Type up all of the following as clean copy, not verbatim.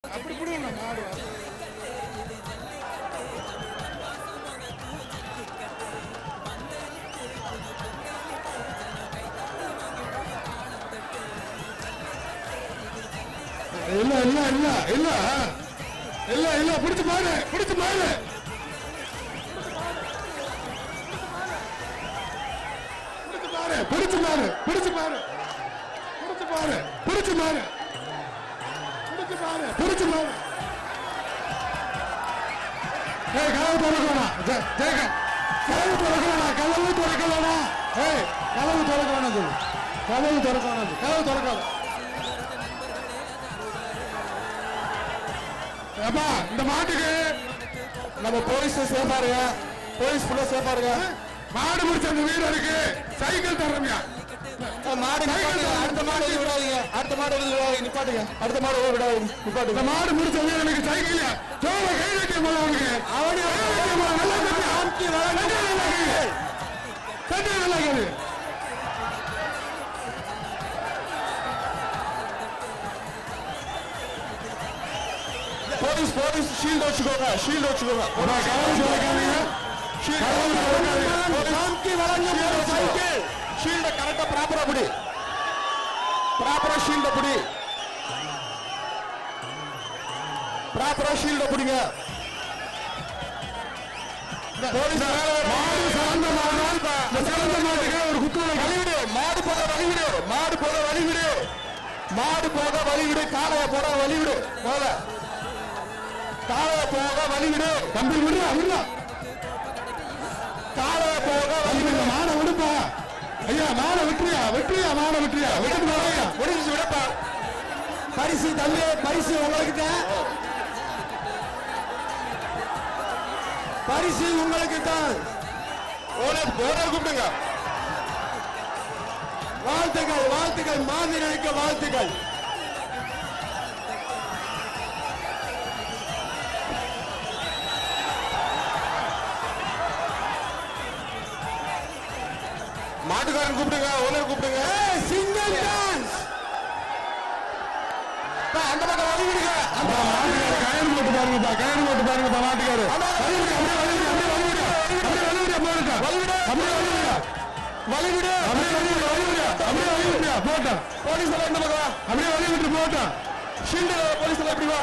அப்படி புடிங்க மாடு. இல்ல இல்ல இல்ல இல்ல இல்ல இல்ல பிடிச்சு பாரு பிடிச்சு பாரு பிடிச்சு பாரு பிடிச்சு பாரு பிடிச்சு பாரு பிடிச்சு பாரு பிடிச்சு பாரு பிடிச்சு பாரு. ஏய் கதவு திறக்கணும் ஜெயக கதவு திறக்கணும் கதவு திறக்கணும். ஏய் கதவு திறக்கணும் சொல்லு கதவு திறக்கணும் கதவு திறக்காது. அப்பா இந்த மாட்டுக்கு நம்ம போலீஸ் சேஃபா இருங்க போலீஸ் ஃபுல்லா சேஃபா இருங்க. மாடு முடிச்ச அந்த வீரருக்கு சைக்கிள் தரமியா மாடு அடுத்த மாடு விடாதீங்க அடுத்த மாடு விடாதீங்க நிப்பாட்டுங்க அடுத்த மாடு விடாதீங்க நிப்பாட்டுங்க. மாடு முடிச்ச வீரனுக்கு சைக்கிள் ஜோர கை வைக்க போல அவனுக்கு அவனே நல்லா ஆம்கி சட்டை நல்லா கேளு. போலீஸ் போலீஸ் ஷீல்ட் வச்சுக்கோங்க ஷீல்ட் வச்சுக்கோங்க. ஷீல்ட கரெக்டா ப்ராப்பரா புடி ப்ராப்பரா ஷீல்ட புடி ப்ராப்பரா ஷீல்ட புடிங்க. போலீஸ் ஒரு குத்து வழிவிடு மாடு போக வழிவிடு மாடு போக வழிவிடு மாடு போக வழிவிடு காளைய போட வழிவிடு முதல்ல காளைய போக வழிவிடு தம்பி விடு விடுறா காளைய போக வழிவிடு மாட விடுப்பா ஐயா மாட விட்டுறியா வெற்றியா மாட விட்டுறியா விடுச்சு விடப்பா. பரிசு தம்பி பரிசு உங்களுக்கு பரிசு உங்களுக்கு தான். ஓனர் கூப்பிடுங்க. வாழ்த்துக்கள் வாழ்த்துக்கள் மாவீரனுக்கு வாழ்த்துக்கள். மாட்டுக்காரன் கூப்பிடுங்க ஓனர் கூப்பிடுங்க. சிங்கிள் டான்ஸ் அந்த பக்கம் வழி விடுங்க. கயர் போட்டு பாருங்கப்பா கயர் போட்டு பாருங்கப்பா மாட்டுக்காரு போட்டா போலீஸ் இந்த பக்கம் அப்படியே வழி விட்டு போட்டா ஷீல்டு போலீஸ் எப்படி வா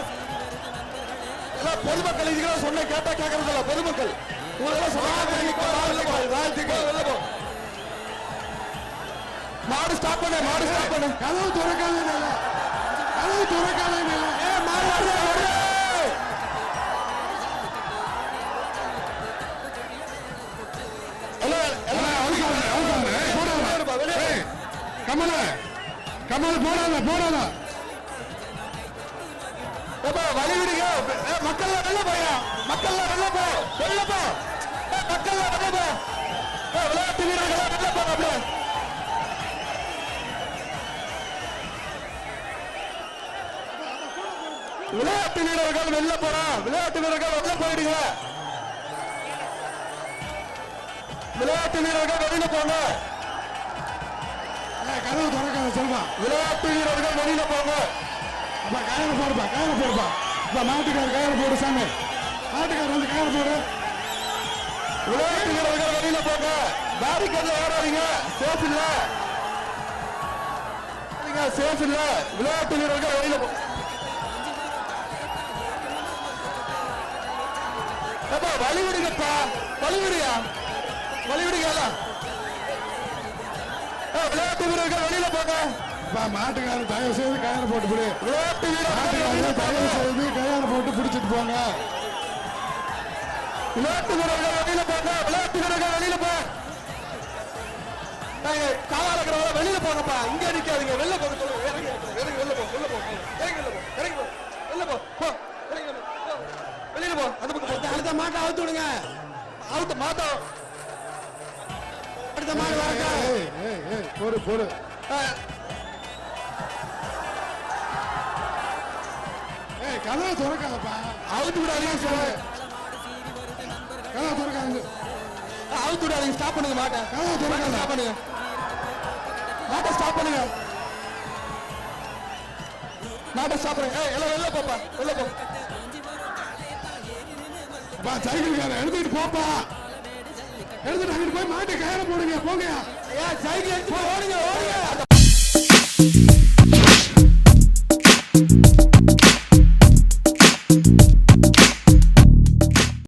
எல்லாம் பொதுமக்கள் இதுக்கெல்லாம் சொன்ன கேட்டா கேட்கறதில்ல பொதுமக்கள் உங்களெல்லாம் வாழ்த்துக்கள். மாடு ஸ்டாப் பண்ணு மாடு ஸ்டாப் பண்ணு கதவு திறக்காத கதவு திறக்காத கமல கமல போடாத போடாத வழி விடுங்க. மக்கள் வெளில போயா மக்கள் வெளில போ வெளில போ மக்கள் வெளில போ விளையாட்டு வீரர்கள் வெளில போ அப்படியே விளையாட்டு வீரர்கள் வெளில போறோம் விளையாட்டு வீரர்கள் வெளில போயிடுங்க விளையாட்டு வீரர்கள் வெளியில போங்க. கதவு திறக்காத சொல்வா விளையாட்டு வீரர்கள் வெளியில போங்க. அப்ப கயிறு போடுப்பா கயிறு போடுப்பா இப்ப மாட்டுக்கார கயிறு போடு சாமி மாட்டுக்கார வந்து கயிறு போடு. விளையாட்டு வீரர்கள் வெளியில போங்க. பேரிகேட்ல ஏறாதீங்க சேஃப் இல்ல சேஃப் இல்ல விளையாட்டு வீரர்கள் வெளியில போ. வழி விடுங்கப்பா வழி விடுயா வழி விடுங்க. விளையாட்டு வீரர்கள் வெளியில போங்க. மாட்டுக்காரர் தயவு செய்து கயிறு போட்டு பிடி. விளையாட்டு வீரர்கள் தயவு செய்து கயிறு போட்டு பிடிச்சிட்டு போங்க. விளையாட்டு வீரர்கள் வெளியில போங்க. விளையாட்டு வீரர்கள் வெளியில போ. காலாளர்கள வெளியில போங்கப்பா இங்க நிக்காதீங்க வெளில போக சொல்லுங்க. வெளில போ வெளில போ இறங்கி போ வெளில போ போ வெளியில போ. அந்த பக்கம் அடுத்த மாட்டை அவுத்து விடுங்க. அவுத்த மாட்டோம் அடுத்த மாடு வரக்கா போடு போடு. கதவை திறக்காதப்பா அவுத்து விடாதீங்க சொல்ல கதவை திறக்காது அவுத்து விடாதீங்க ஸ்டாப் பண்ணுங்க மாட்டை கதவை திறக்காத ஸ்டாப் பண்ணுங்க மாட்டை ஸ்டாப் பண்ணுங்க. மாட்டை சாப்பிடுறேன். எல்லாம் வெளில போப்பா, வெளில போ. சைக்கிள் எடுத்துட்டு போப்பா, எடுத்துட்டு அங்கிட்டு போய் மாட்டை கயிறு போடுங்க. போங்க சைக்கிள் எடுத்து ஓடுங்க, ஓடுங்க.